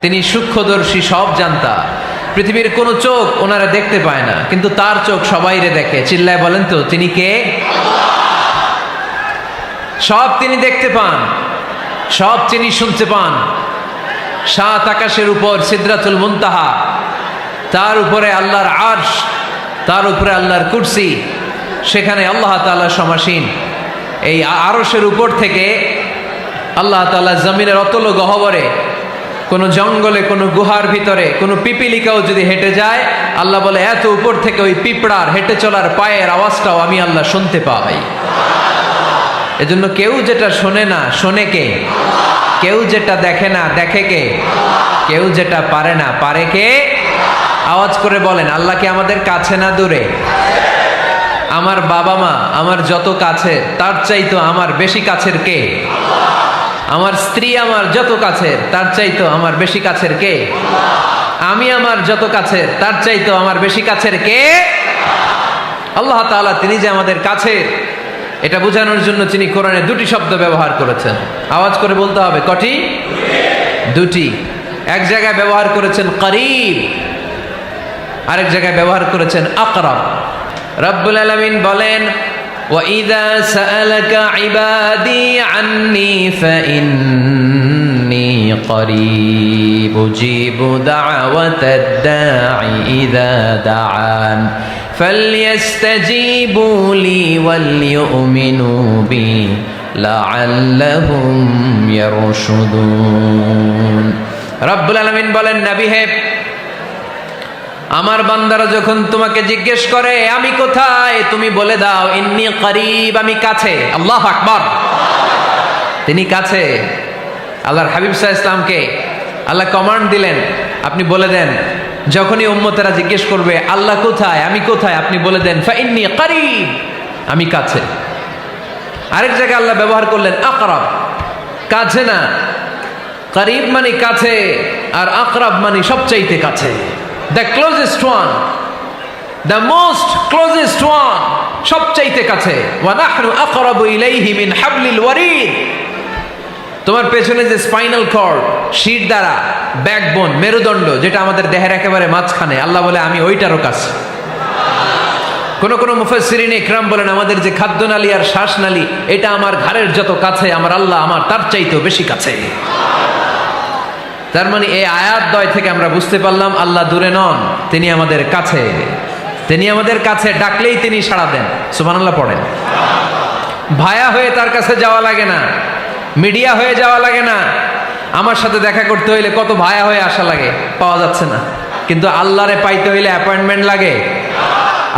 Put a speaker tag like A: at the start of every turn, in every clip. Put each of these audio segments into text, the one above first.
A: তিনি সূক্ষ্মদর্শী, সব জানতা। পৃথিবীর কোনো চোখ ওনারা দেখতে পায় না, কিন্তু তার চোখ সবাইরে দেখে। চিল্লায় বলেন তো তিনি কে? সব তিনি দেখতে পান, সব তিনি শুনতে পান। সাত আকাশের উপর সিদরাতুল মুনতাহা, তার উপরে আল্লাহর আরশ, তার উপরে আল্লাহর কুরসি, সেখানে আল্লাহ তাআলা সমাসীন। এই আরশের উপর থেকে আল্লাহ তাআলা জমিনের অতল গহ্বরে, কোন জঙ্গলে, কোন গুহার ভিতরে কোন পিপিলিকাও যদি হেঁটে যায়, আল্লাহ বলে এত উপর থেকে ওই পিঁপড়ার হেঁটে চলার পায়ের আওয়াজটাও আমি আল্লাহ শুনতে পাই। এজন্য কেউ যেটা শোনে না, শোনে কে? কেউ যেটা দেখে না, দেখে কে? কেউ যেটা পারে না, পারে কে? আওয়াজ করে বলেন, আল্লাহ কি আমাদের কাছে না দূরে? আমার বাবা মা আমার যত কাছে, তার চাইতো আমার বেশি কাছের কে? আমার স্ত্রী আমার যত কাছের, তার চাইতো আমার বেশি কাছের কে? আমি আমার যত কাছের, তার চাইতো আমার বেশি কাছের কে? আল্লাহ তাআলা, তিনি যে আমাদের কাছের, এটা বোঝানোর জন্য তিনি কোরআনে দুটি শব্দ ব্যবহার করেছেন। আওয়াজ করে বলতে হবে, কটি? দুটি। এক জায়গায় ব্যবহার করেছেন করিব, আরেক জায়গায় ব্যবহার করেছেন আকরাব। রব্বুল আলামিন বলেন, وَإِذَا سَأَلَكَ عِبَادِي عَنِّي فَإِنِّي قَرِيبٌ أُجِيبُ دَعْوَةَ الدَّاعِ إِذَا دَعَانِ فَلْيَسْتَجِيبُوا لِي وَلْيُؤْمِنُوا بِي لَعَلَّهُمْ يَرْشُدُونَ। রব্বুল আলামিন বলেন, নবী হে, আমার বান্দারা যখন তোমাকে জিজ্ঞেস করে আমি কোথায়, তুমি বলে দাও ইন্নী করিব, আমি কাছে। আল্লাহু আকবার। তিনি কাছে। আল্লাহর হাবিব সাল্লাল্লাহু আলাইহি ওয়াসাল্লামকে আল্লাহ কমান্ড দিলেন, আপনি বলে দেন, যখনই উম্মতেরা জিজ্ঞেস করবে আল্লাহ কোথায়, আমি কোথায়, আপনি বলে দেন ফাইন্নী করিব, আমি কাছে। আরেক জায়গায় আল্লাহ ব্যবহার করলেন আকরাব, কাছে না। করিব মানে কাছে, আর আকরাব মানে সবচাইতে কাছে। The closest one, the most closest one, সবচাইতে কাছে। ওয়া নাহনু আকরাবু ইলাইহি মিন হাবলিল ওয়ারিদ। তোমার পেছনে যে স্পাইনাল কর্ড, শির দ্বারা, ব্যাকবোন, মেরুদণ্ড, যেটা আমাদের দেহের একেবারে মাঝখানে, আল্লাহ বলে আমি ওইটারও কাছে। কোন কোন মুফাসসিরিন ইকরাম বলেন, আমাদের যে খাদ্যনালী আর শ্বাসনালী, এটা আমার ঘাড়ের যত কাছে, আমার আল্লাহ আমার তার চাইতেও বেশি কাছে। তার মানে এই আয়াত দ্বয় থেকে আমরা বুঝতে পারলাম আল্লাহ দূরে নন, তিনি আমাদের কাছে। তিনি আমাদের কাছে, ডাকলেই তিনি সাড়া দেন। সুবহানাল্লাহ পড়েন। ভায়া হয়ে তার কাছে যাওয়া লাগে না, মিডিয়া হয়ে যাওয়া লাগে না। আমার সাথে দেখা করতে হইলে কত ভায়া হয়ে আসা লাগে, পাওয়া যাচ্ছে না। কিন্তু আল্লাহরে পাইতে হইলে অ্যাপয়েন্টমেন্ট লাগে।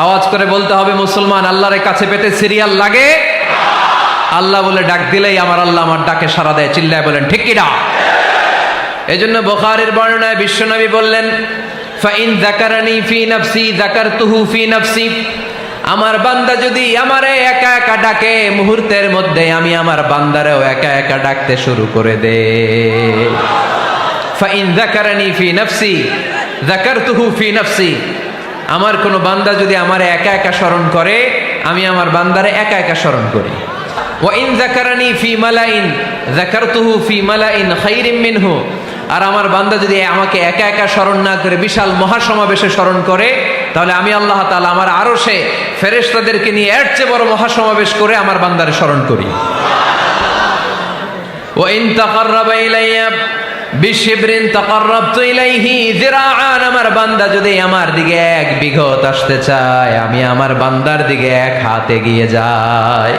A: আওয়াজ করে বলতে হবে মুসলমান, আল্লাহরে কাছে পেতে সিরিয়াল লাগে। আল্লাহ বলে ডাক দিলেই আমার আল্লাহ আমার ডাকে সাড়া দেয়। চিল্লায় বলেন ঠিক কি না? এজন্য বুখারীর বর্ণনায় বিশ্বনবী বললেন, ফাইন যাকারানি ফি নাফসি যাকারতুহু ফি নাফসি। আমার বান্দা যদি আমারে একা একা ডাকে, মুহূর্তের মধ্যে আমি আমার বান্দারেও একা একা ডাকতে শুরু করে দে। ফাইন যাকারানি ফি নাফসি যাকারতুহু ফি নাফসি। আমার কোন বান্দা যদি আমারে একা একা স্মরণ করে, আমি আমার বান্দারে একা একা স্মরণ করি। ওয়া ইন যাকারানি ফি মালাইন যাকারতুহু ফি মালাইন খায়রিম মিনহু। আর আমার বান্দা যদি আমাকে একা একা স্মরণ না করে বিশাল মহাসমাবেশে স্মরণ করে, তাহলে আমি আল্লাহ তাআলা আমার আরশে ফেরেশতাদেরকে নিয়ে এর চেয়ে বড় মহাসমাবেশ করে আমার বান্দারে স্মরণ করি। ওয়া ইন তাকাররাবা ইলাইয়া বিশিবরিন তাকাররাবতু ইলাইহি যিরাআন। আমার বান্দা যদি আমার দিকে এক বিঘত আসতে চায়, আমি আমার বান্দার দিকে এক হাত এগিয়ে যাই।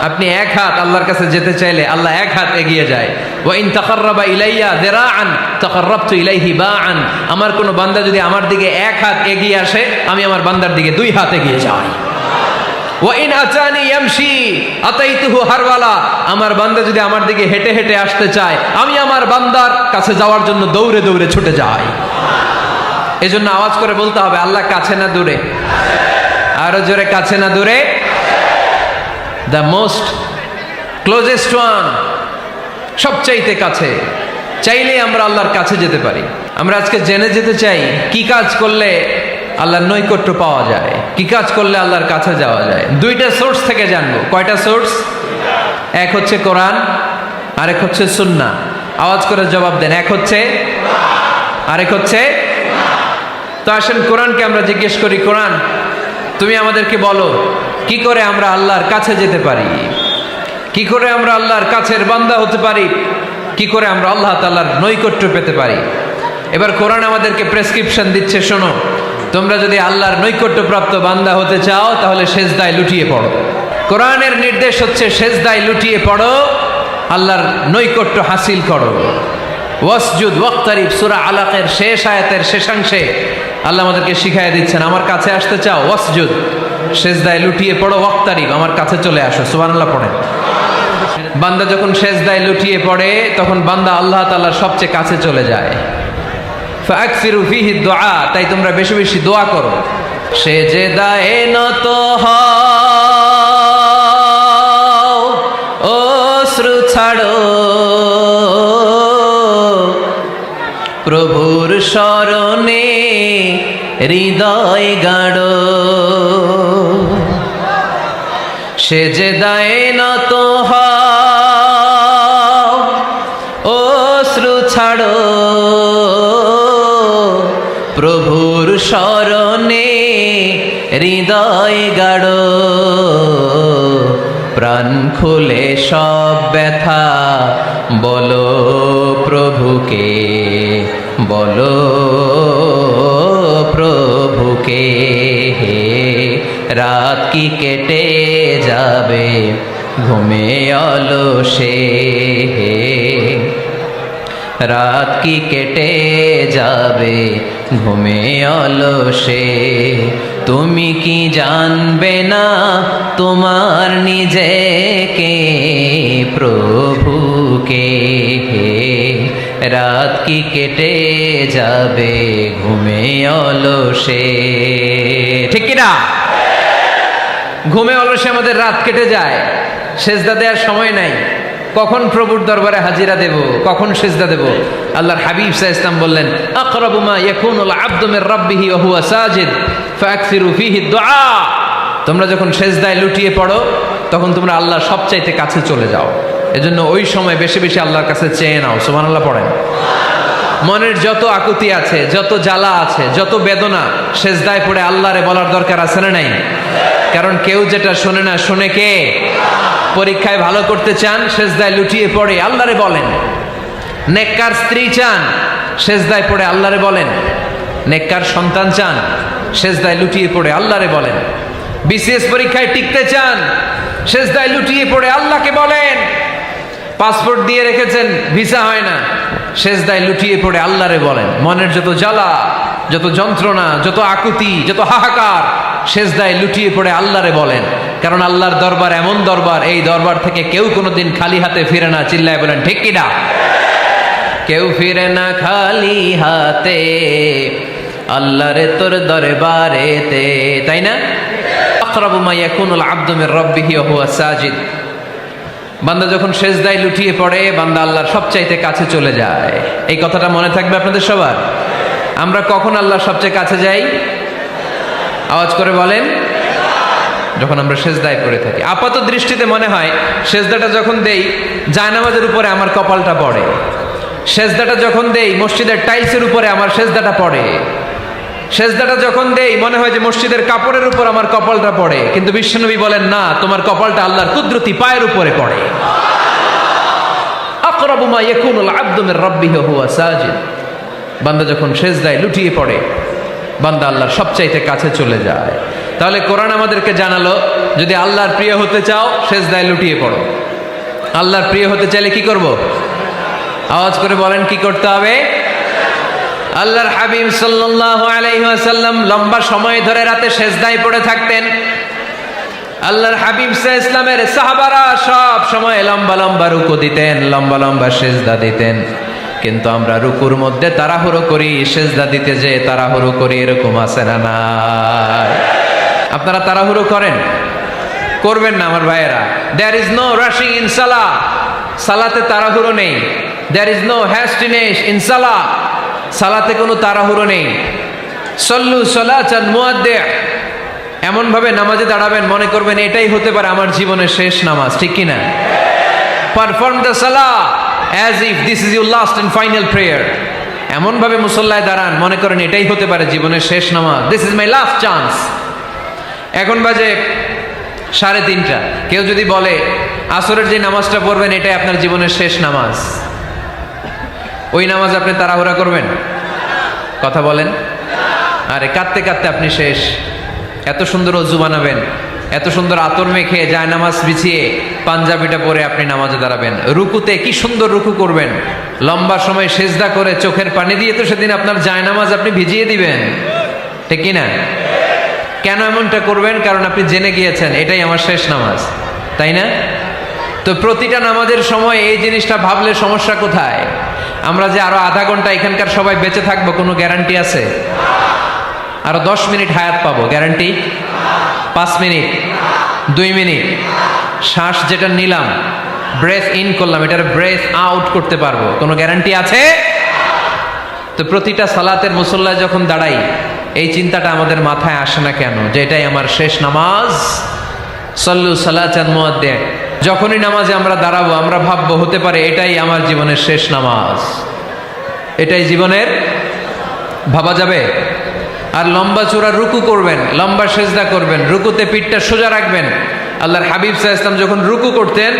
A: আপনি এক হাত আল্লাহর কাছে যেতে চাইলে আল্লাহ এক হাত এগিয়ে যায়। ওয়া ইন তাকাররাবা ইলাইয়া যিরাআন তাকাররাবতু ইলাইহি বাআন। আমার কোন বান্দা যদি আমার দিকে এক হাত এগিয়ে আসে, আমি আমার বান্দার দিকে দুই হাত এগিয়ে যাই। ওয়া ইন আতানি ইয়ামশি আতাইতুহু হারওয়ালা। আমার বান্দা যদি আমার দিকে হেঁটে হেঁটে আসতে চায়, আমি আমার বান্দার কাছে যাওয়ার জন্য দৌড়ে দৌড়ে ছুটে যাই। এজন্য আওয়াজ করে বলতে হবে, আল্লাহ কাছে না দূরে? আরো জোরে, কাছে না দূরে? The most closest one, সবচাইতে কাছে। চাইলেই আমরা আল্লাহর কাছে যেতে পারি। আমরা আজকে জেনে যেতে চাই কি কাজ করলে আল্লাহর নৈকট্য পাওয়া যায়, কি কাজ করলে আল্লাহর কাছে যাওয়া যায়। দুইটা সোর্স থেকে জানবো। কয়টা সোর্স? এক হচ্ছে কোরআন, আরেক হচ্ছে সুন্নাহ। আওয়াজ করে জবাব দেন। এক হচ্ছে, আরেক হচ্ছে। তো আসেন কোরআনকে আমরা জিজ্ঞেস করি, কোরআন তুমি আমাদেরকে বলো কি করে আমরা আল্লাহর কাছে যেতে পারি, কি করে আমরা আল্লাহর কাছের বান্দা হতে পারি, কি করে আমরা আল্লাহ তাআলার নৈকট্য পেতে পারি। এবার কোরআন আমাদেরকে প্রেসক্রিপশন দিচ্ছে, শোনো, তোমরা যদি আল্লাহর নৈকট্যপ্রাপ্ত বান্দা হতে চাও তাহলে সেজদায় লুটিয়ে পড়ো। কোরআনের নির্দেশ হচ্ছে সেজদায় লুটিয়ে পড়ো, আল্লাহর নৈকট্য হাসিল করো। ওয়াসজুদ ওয়াক্তারিব, সূরা আলাকের শেষ আয়াতের শেষাংশে আল্লাহ আমাদেরকে শিখাইয়া দিচ্ছেন, আমার কাছে আসতে চাও, ওয়াসজুদ, সেজদায় লুটিয়ে পড়ো, ওয়াক্তারিব, আমার কাছে চলে আসো। সুবহানাল্লাহ পড়েন। বান্দা যখন সেজদায় লুটিয়ে পড়ে তখন বান্দা আল্লাহ তাআলার সবচেয়ে কাছে চলে যায়। ফাকসিরু ফিহি দুআ, তাই তোমরা বেশি বেশি দোয়া করো। সেজদায়ে নত হও, অশ্রু ছাড়ো, প্রভুর শরণে হৃদয় গাড়ো। সেজদায়ে নত হও, অশ্রু ছাড়ো, প্রভুর শরণে হৃদয় গাড়ো। প্রাণ খুলে সব ব্যথা বলো প্রভুকে, বলো প্রভুকে। রাত কি কেটে যাবে ঘুমে অলসে, রাত কি কেটে যাবে ঘুমে অলসে। তুমি কি জানবে না তোমার নিজেকে, প্রভুকে। রাত কি কেটে যাবে ঘুমে অলসে, ঠিক কিনা? ঘুমে অলসে আমাদের রাত কেটে যায়, সেজদা দেওয়ার সময় নাই। কখন প্রভুর দরবারে হাজিরা দেব, কখন সেজদা দেব? আল্লাহর হাবিব সাল্লাল্লাহু আলাইহি ওয়াসাল্লাম বললেন, আকরাবু মা ইয়াকুনুল আবদু মির রাব্বিহি ওয়া হুয়া সাজিদ ফাকসিরু ফিহি দুআ। তোমরা যখন সেজদায় লুটিয়ে পড়ো তখন তোমরা আল্লাহর সবচাইতে কাছে চলে যাও। এজন্য ওই সময় বেশি বেশি আল্লাহর কাছে চেয়ে নাও। সুবহানাল্লাহ পড়েন। মনের যত আকুতি আছে, যত জ্বালা আছে, যত বেদনা, সেজদায় পড়ে আল্লাহরে বলার দরকার আছে না নাই? কারণ কেউ যেটা শোনে না, শোনে কে? পরীক্ষায় ভালো করতে চান, সেজদায় লুটিয়ে পড়ে আল্লাহরে বলেন। নেককার স্ত্রী চান, সেজদায় পড়ে আল্লাহরে বলেন। নেককার সন্তান চান, সেজদায় লুটিয়ে পড়ে আল্লাহরে বলেন। বিসিএস পরীক্ষায় টিকতে চান, সেজদায় লুটিয়ে পড়ে আল্লাহকে বলেন। পাসপোর্ট দিয়ে রেখেছেন, ভিসা হয় না, সেজদায় লুটিয়ে পড়ে আল্লাহরে বলেন। মনের যত জ্বালা, যত যন্ত্রণা, যত আকুতি, যত হাহাকার, সেজদায় লুটিয়ে পড়ে আল্লাহরে বলেন। কারণ আল্লাহর দরবার এমন দরবার, এই দরবার থেকে কেউ কোনোদিন খালি হাতে ফিরে না। চিল্লায় বলেন ঠিক কিনা? কেউ ফিরে না খালি হাতে আল্লাহরে তোর দরবারেতে, তাই না? আকরাবু মা ইয়াকুনুল আবদু মির রাব্বিহি ওয়া হুয়া সাজিদ। বান্দা যখন সেজদায় লুটিয়ে পড়ে বান্দা আল্লাহর সবচাইতে কাছে চলে যায়। এই কথাটা মনে থাকবে আপনাদের সবার। আমরা কখন আল্লাহর সবচেয়ে কাছে যাই? আওয়াজ করে বলেন। যখন আমরা সেজদায় পড়ে থাকি। আপাত দৃষ্টিতে মনে হয় সেজদাটা যখন দেই জায়নামাজের উপরে আমার কপালটা পড়ে, সেজদাটা যখন দেই মসজিদের টাইলসের উপরে আমার সেজদাটা পড়ে, সেজদাটা যখন দেই মনে হয় যে মসজিদের কাপড়ের উপর আমার কপালটা পড়ে। কিন্তু বিশ্বনবী বলেন, না, তোমার কপালটা আল্লাহর কুদরতি পায়ের উপরে পড়ে। আকরাবু মা ইয়াকুনুল আবদু মির রাব্বিহি ওয়া হুয়া সাজিদ। বান্দা যখন সেজদায় লুটিয়ে পড়ে বান্দা আল্লাহর সবচাইতে কাছে চলে যায়। তাহলে কোরআন আমাদেরকে জানালো, যদি আল্লাহর প্রিয় হতে চাও সেজদায় লুটিয়ে পড়ো। আল্লাহর প্রিয় হতে চাইলে কি করব? আওয়াজ করে বলেন কি করতে হবে? আল্লাহর হাবিব সাল্লাল্লাহু আলাইহি ওয়াসাল্লাম লম্বা সময় ধরে রাতে সেজদায় পড়ে থাকতেন। আল্লাহর হাবিব সাল্লাল্লাহু আলাইহি ওয়াসাল্লামের সাহাবারা সব সময় লম্বা লম্বা রুকু দিতেন, লম্বা লম্বা সেজদা দিতেন। কিন্তু আমরা রুকুর মধ্যে তাড়াহুড়ো করি, সেজদা দিতে যে তাড়াহুড়ো করি, এরকম আছে না নাই? আপনারা তাড়াহুড়ো করেন? করবেন না আমার ভাইয়েরা। There is no rushing in সালাহ। সালাতে তাড়াহুড়ো নেই। There is no hastiness in সালাহ। সালাতে কোনো তাড়াহুড়ো নেই। সল্লু সালাতান মুআদ্দিআ। এমন ভাবে নামাজে দাঁড়াবেন মনে করবেন এটাই হতে পারে আমার জীবনের শেষ নামাজ, ঠিক কি না? Perform the Salah as if this is your last and final prayer. এমন ভাবে মুসল্লায় দাঁড়ান মনে করেন এটাই হতে পারে জীবনের শেষ নামাজ, this is my last chance. এখন বাজে 3:30। কেউ যদি বলে আসরের যে নামাজটা পড়বেন এটাই আপনার জীবনের শেষ নামাজ, ওই নামাজ আপনি তাড়াহুড়া করবেন? কথা বলেন। আরে কাঁদতে কাঁদতে আপনি শেষ। এত সুন্দর অজু বানাবেন, এত সুন্দর আতর মেখে যায় নামাজ বিছিয়ে পাঞ্জাবিটা পরে আপনি নামাজে দাঁড়াবেন। রুকুতে কি সুন্দর রুকু করবেন, লম্বা সময় সেজদা করে চোখের পানি দিয়ে তো সেদিন আপনার যায় নামাজ আপনি ভিজিয়ে দিবেন, ঠিক কিনা? কেন এমনটা করবেন? কারণ আপনি জেনে গিয়েছেন এটাই আমার শেষ নামাজ, তাই না? তো প্রতিটা নামাজের সময় এই জিনিসটা ভাবলে সমস্যা কোথায়? আমরা যে আরো আধা ঘন্টা এখানকার সবাই বেঁচে থাকবো কোনো গ্যারান্টি আছে? আরো 10 মিনিট হায়াত পাবো, গ্যারান্টি? 5 মিনিট, 2 মিনিট, শ্বাস যেটা নিলাম, ব্রেথ ইন করলাম, এটার ব্রেথ আউট করতে পারবো, কোনো গ্যারান্টি আছে? তো প্রতিটা সালাতের মুসল্লায় যখন দাঁড়াই এই চিন্তাটা আমাদের মাথায় আসে না কেন যে এটাই আমার শেষ নামাজ? সল্লু সালাতান মুআদ্দিন। যখনই নামাজে আমরা দাঁড়াবো আমরা ভাববো হতে পারে এটাই আমার জীবনের শেষ নামাজ, এটাই জীবনের, ভাবা যাবে? আর লম্বা চূড়া রুকু করবেন, লম্বা সেজদা করবেন, রুকুতে পিঠটা সোজা রাখবেন। আল্লাহর হাবিব সাল্লাল্লাহু আলাইহি ওয়াসাল্লাম যখন রুকু করতেন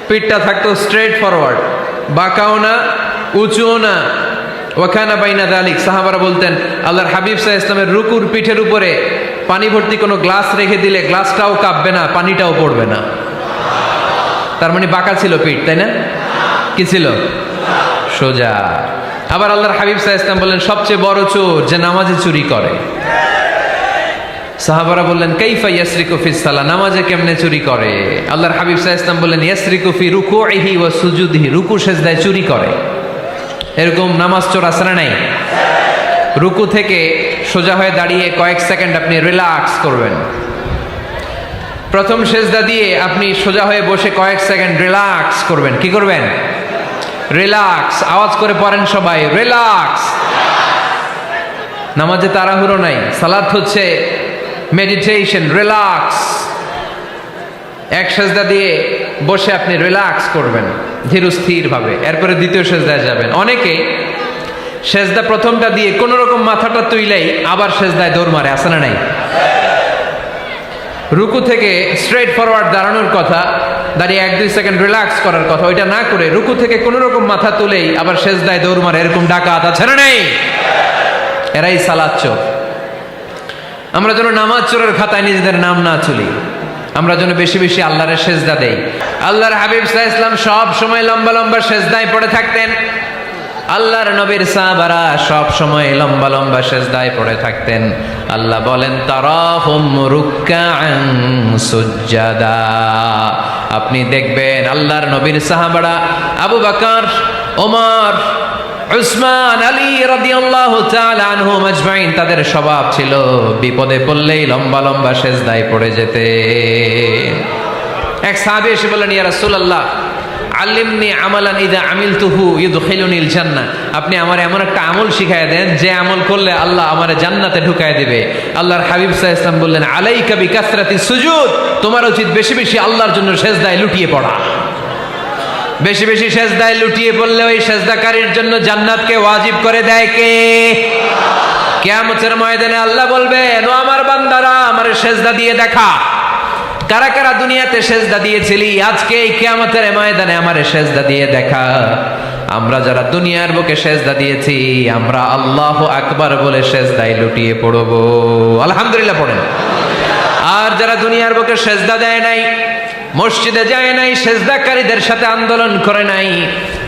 A: পিঠটা থাকতো স্ট্রেট ফরওয়ার্ড, বাঁকাও না উঁচুও না, ওয়াকানা বাইনা যালিক। সাহাবারা বলতেন আল্লাহর হাবিব সাল্লাল্লাহু আলাইহি ওয়াসাল্লামের রুকুর পিঠের উপরে পানি ভর্তি কোনো গ্লাস রেখে দিলে গ্লাসটাও কাঁপবে না, পানিটাও পড়বে না। তার মানে বাঁকা ছিল পিঠ, তাই না? কি ছিল? সোজা। আবার আল্লাহর হাবিব সাল্লাল্লাহু আলাইহি ওয়াসাল্লাম বললেন সবচেয়ে বড় চোর যে নামাজে চুরি করে। সাহাবারা বললেন কাইফা ইয়াসরিকু ফিস সালাহ, নামাজে কেমনে চুরি করে? আল্লাহর হাবিব সাল্লাল্লাহু আলাইহি ওয়াসাল্লাম বললেন ইয়াসরিকু ফি রুকুইহি ওয়া সুজুদিহি, রুকু সেজদায় চুরি করে। এরকম নামাজ চোর আছে না নাই? রুকু থেকে সোজা হয়ে দাঁড়িয়ে কয়েক সেকেন্ড আপনি রিল্যাক্স করবেন। প্রথম সেজদা দিয়ে আপনি সোজা হয়ে বসে কয়েক সেকেন্ড রিল্যাক্স করবেন। কি করবেন? রিল্যাক্স। আওয়াজ করে পড়েন সবাই, রিল্যাক্স। নামাজে তাড়াহুড়ো নাই, সালাত হচ্ছে মেডিটেশন, রিল্যাক্স। এক সেজদা দিয়ে বসে আপনি রিল্যাক্স করবেন ধীরস্থির ভাবে, এরপরে দ্বিতীয় সেজদায় যাবেন। অনেকে সেজদা প্রথমটা দিয়ে কোন রকম মাথাটা তুইলেই আবার সেজদায় দৌড় মারে, আছে না নাই? রুকু থেকে স্ট্রেট ফরওয়ার্ড দাঁড়ানোর কথা, দাঁড়িয়ে 1-2 সেকেন্ড রিল্যাক্স করার কথা, ওইটা না করে রুকু থেকে কোন রকম মাথা তুলেই আবার সেজদায় দৌড় মারে, এরকম ডাকাত আছে না নাই? এরাই সালাত চোর। আমরা যেন নামাজ চোরের খাতায় নিজেদের নাম না তুলি, আমরা যেন বেশি বেশি আল্লাহর সেজদা দেই। আল্লাহর হাবিব সাল্লাল্লাহু আলাইহি ওয়াসাল্লাম সব সময় লম্বা লম্বা সেজদায় পড়ে থাকতেন। আল্লাহর নবীর সাহাবারা সব সময় লম্বা লম্বা সেজদায় পড়ে থাকতেন। আল্লাহ বলেন তারাহুম রুকআন সুজদা। আপনি দেখবেন আল্লাহর নবীর সাহাবারা আবু বকর, ওমর, উসমান, আলী রাদিয়াল্লাহু তাআলা আনহুম আজমাইন, তাদের স্বভাব ছিল বিপদে পড়লেই লম্বা লম্বা সেজদায় পড়ে যেতে। এক সাহাবী এসে বললেন ইয়া রাসূলুল্লাহ আল্লিমনি আমালান ইযা আমিলতুহু ইউদখিলুনিল জান্নাহ, আপনি আমার এমন একটা আমল শিখায় দেন যে আমল করলে আল্লাহ আমারে জান্নাতে ঢুকায় দিবে। আল্লাহর হাবিব সাল্লাল্লাহু আলাইহি ওয়াসাল্লাম বললেন আলাইকা বিকাসরাতিস সুজুদ, তোমার উচিত বেশি বেশি আল্লাহর জন্য সেজদায় লুটিয়ে পড়া। বেশি বেশি সেজদায় লুটিয়ে পড়লে ওই সেজদাকারীর জন্য জান্নাতকে ওয়াজিব করে দেয় কে? কিয়ামতের ময়দানে আল্লাহ বলবেন ও আমার বান্দারা আমারে সেজদা দিয়ে দেখা, কারা কারা দুনিয়াতে সেজদা দিয়েছিলি, আজকে এই কিয়ামতের ময়দানে আমারে সেজদা দিয়ে দেখা। আমরা যারা দুনিয়ার বুকে সেজদা দিয়েছি আমরা আল্লাহু আকবার বলে সেজদায় লুটিয়ে পড়ব, আলহামদুলিল্লাহ পড়েন। আর যারা দুনিয়ার বুকে সেজদা দেয় নাই, মসজিদে যায় নাই, সেজদাকারীদের সাথে আন্দোলন করে নাই,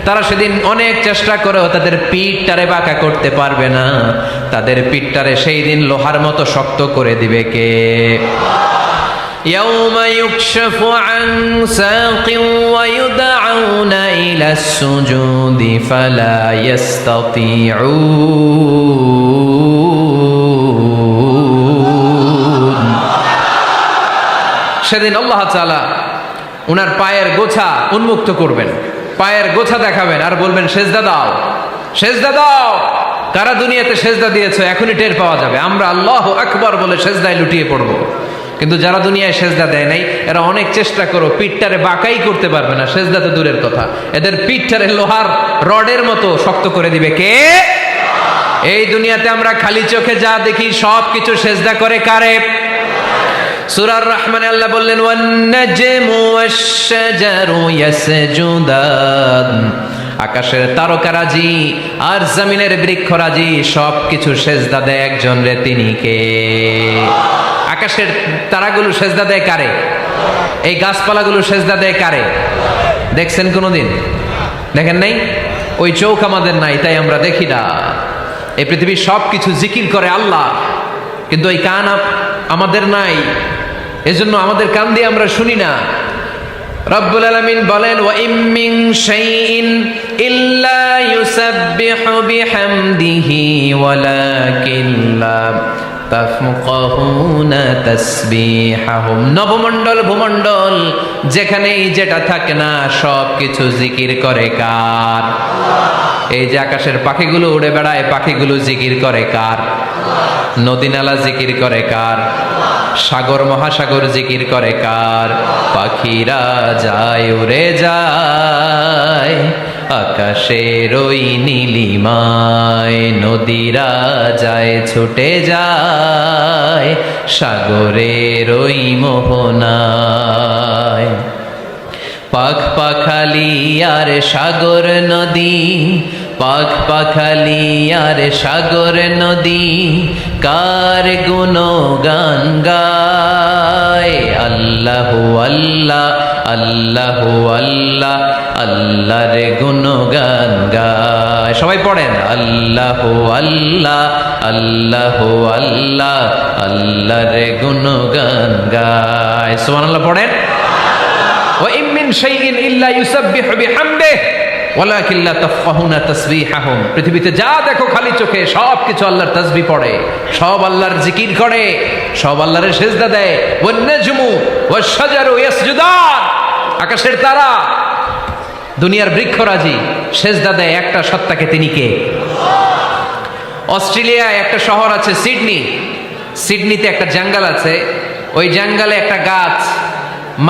A: তারা সেদিন অনেক চেষ্টা করেও তাদের পিঠটারে বাঁকা করতে পারবে না। তাদের পিঠটারে সেই দিন লোহার মতো শক্ত করে দিবে কে? يوم يكشف عن ساق ويدعون إلى السجود فلا يستطيعون। সেদিন আল্লাহ তাআলা উনার পায়ের গোছা উন্মুক্ত করবেন, পায়ের গোছা দেখাবেন আর বলবেন সেজদা দাও, সেজদা দাও। কারা দুনিয়াতে সেজদা দিয়েছো এখনই টের পাওয়া যাবে। আমরা আল্লাহু আকবার বলে সেজদায় লুটিয়ে পড়বো। কিন্তু যারা দুনিয়ায় সেজদা দেয় নাই এরা অনেক চেষ্টা করো পিঠটারে বাঁকাই করতে পারবে না, সেজদা তো দূরের কথা, এদের পিঠটারে লোহার রডের মতো শক্ত করে দিবে কে? এই দুনিয়াতে আমরা খালি চোখে যা দেখি সব কিছু সেজদা করে কারে? সূরা রহমানে আল্লাহ বললেন ওয়ান নাজমু ওয়াশ-শাজারু ইয়াসজুদান, আকাশের তারকারাজি আর জমিনের বৃক্ষরাজি সব কিছু সেজদা দেয় একজন রে, তিনি কে? আকাশের তারাগুলো সেজদা দেয় কারে? এই গাছপালাগুলো সেজদা দেয় কারে? দেখছেন কোনোদিন? দেখেন নাই? ওই চোখ আমাদের নাই, তাই আমরা দেখি না। এই পৃথিবীর সব কিছু জিকির করে আল্লাহ, কিন্তু এই কান আমাদের নাই, এজন্য আমাদের কান দিয়ে আমরা শুনি না। রব্বুল আলামিন বলেন ওয়া ইম মিন শাইইন ইল্লা ইউসাব্বিহু বিহামদিহি ওয়ালাকিন লা তাফকাহুনা তাসবিহাহুম। নবমণ্ডল ভূমণ্ডল যেখানেই যেটা থাকে না সব কিছু জিকির করে কার? এই যে আকাশের পাখিগুলো উড়ে বেড়ায়, পাখিগুলো জিকির করে কার? নদী নালা জিকির করে কার? সাগর মহাসাগর জিকির করে কার? পাখিরা যায় উড়ে যায় আকাশের ওই নীলিমায়, নদীরা যায় ছুটে যায় সাগরের ওই মোহনায়। পাখ পাখালি আর সাগর নদী, পাখ পাখালি আর সাগর নদী কার গুণগান গায়? আল্লাহু আল্লাহ আল্লাহু আল্লাহ আল্লাহর গুণগান গায়। সবাই পড়েন আল্লাহু আল্লাহ আল্লাহু আল্লাহ আল্লাহর গুণগান গায়। সুবহানাল্লাহ পড়েন। ওয়া ইম মিন শাইইন ইল্লা ইউসাব্বিহু বিহামদিহি ওয়ালাকিন লা তাফকাহুনা তাসবিহাহুম। পৃথিবীতে যা দেখো খালি চোখে সব কিছু আল্লাহর তাসবিহ পড়ে, সব আল্লাহর জিকির করে, সব আল্লাহর সেজদা দেয়। ওয়ান নাজমু ওয়াশ-শাজারু ইয়াসজুদান, আকাশের তারা দুনিয়ার বৃক্ষরাজি সেজদা দেয় একটা সত্তাকে, তিনি কে? অস্ট্রেলিয়ায় একটা শহর আছে সিডনি, সিডনিতে একটা জঙ্গল আছে, ওই জঙ্গলে একটা গাছ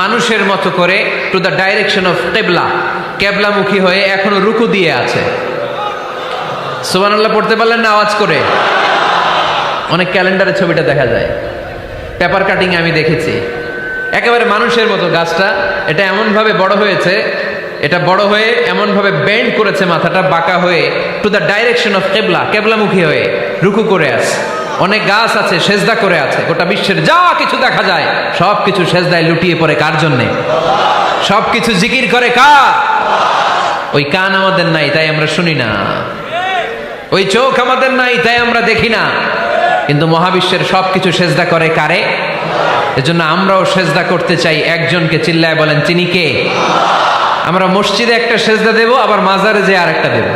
A: মানুষের মতো করে টু দ্য ডাইরেকশন অফ কিবলা, কেবলামুখী হয়ে এখনো রুকু দিয়ে আছে। সুবহানাল্লাহ পড়তে পারলেন না আওয়াজ করে? অনেক ক্যালেন্ডারে ছবিটা দেখা যায়, পেপার কাটিং আমি দেখেছি। একেবারে মানুষের মতো গাছটা, এটা এমনভাবে বড় হয়েছে, এটা বড় হয়ে এমনভাবে বেন্ড করেছে, মাথাটা বাঁকা হয়ে টু দ্য ডাইরেকশন অফ কিবলা, কেবলামুখী হয়ে রুকু করে আছে। অনেক গাছ আছে সেজদা করে আছে। গোটা বিশ্বের যা কিছু দেখা যায় সব কিছু সেজদায় লুটিয়ে পড়ে কার জন্যে? সব কিছু জিকির করে কার? ওই কান আমাদের নাই, তাই আমরা শুনি না। ওই চোখ আমাদের নাই, তাই আমরা দেখি না। কিন্তু মহাবিশ্বের সব কিছু সেজদা করে কারে? এজন্য আমরাও সেজদা করতে চাই একজনকে। চিল্লায় বলেন তিনি কে? আমরা মসজিদে একটা সেজদা দেব, আবার মাজারে যে আরেকটা দেব।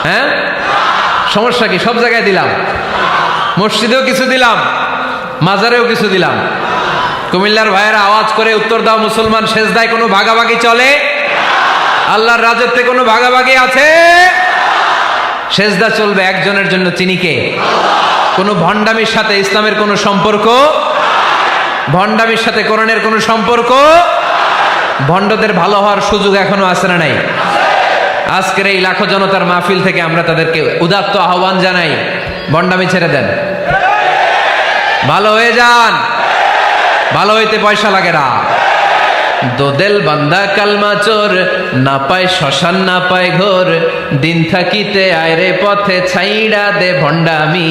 A: হ্যাঁ, সমস্যা কি? সব জায়গায় দিলাম, মসজিদেও কিছু দিলাম, মাজারেও কিছু দিলাম। কুমিল্লার ভাইয়েরা আওয়াজ করে উত্তর দাও, মুসলমান সেজদায় কোনো ভাগাভাগি চলে? আল্লাহর রাজত্বে কোনো ভাগাভাগি আছে? সেজদা চলবে একজনের জন্য, তিনি কে? কোনো ভণ্ডামির সাথে ইসলামের কোনো সম্পর্ক, ভণ্ডামির সাথে কোরআনের কোনো সম্পর্ক। ভণ্ডদের ভালো হওয়ার সুযোগ এখনো আছে না নাই? আজকের এই লাখো জনতার মাহফিল থেকে আমরা তাদেরকে উদাত্ত আহ্বান জানাই, ভণ্ডামি ছেড়ে দেন, ভালো হয়ে যান। ভালো হইতে পয়সা লাগে না। দোদেল বান্দা কালমা চোর, না পায় শ্মশান না পায় ঘোর, দিন থাকিতে আয়রে পথে ছাইড়া দে ভণ্ডামি,